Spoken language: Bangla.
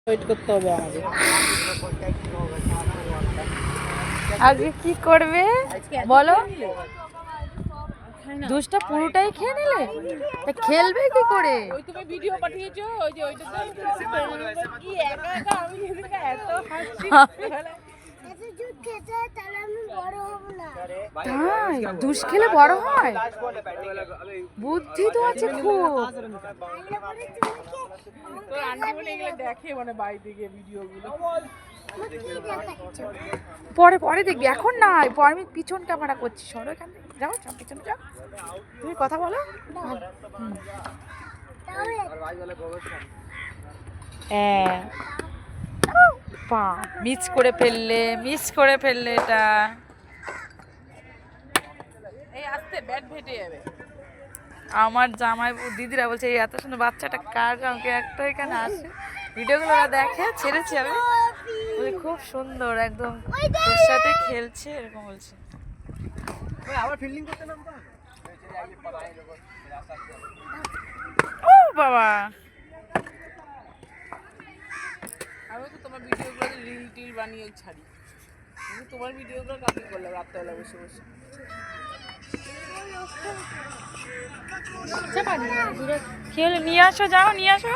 ওয়েট করতে হবে আমাদের। আজকে কি করবে বলো? দুধটা পুরোটাই খেয়ে নিলে, তা খেলবে কি করে? ওই তুমি ভিডিও পাঠিয়েছো, ওই যে ওইটা কি একা একা আমি এত হাসি। তাই দুষ খেলে বড় হয়? বুদ্ধি তো আছে খুব। তো আন্টি বলে এগুলো দেখে মানে বাড়ি থেকে ভিডিওগুলো। পরে পরে দেখবি, এখন না, পরে আমি পিছন ক্যামেরা করছি। সরো এখান থেকে, যাও যাও পিছনে যাও, তুমি কথা বলো। হ্যাঁ, পা মিস করে ফেললে এটা। এই আস্তে ব্যাট ফেটে যাবে। আমার জামাই দিদিরা বলছে এই এত সুন্দর বাচ্চাটা কার, আমাকে একটা এখানে আসে ভিডিওগুলো ওরা দেখে, ছেড়েছি আমি, বলে খুব সুন্দর একদম ওর সাথে খেলছে এরকম বলছে। আবার ফিল্ডিং করতে নামতাম। ও বাবা, আমি তো তোমার ভিডিওগুলো রিল টিল বানিয়ে ছাড়ি। আমি তোমার ভিডিওগুলো কপি করলাম রাত্রেবেলা বসে বসে। কি হলো? নিয়ে আসো, যাও নিয়ে আসো।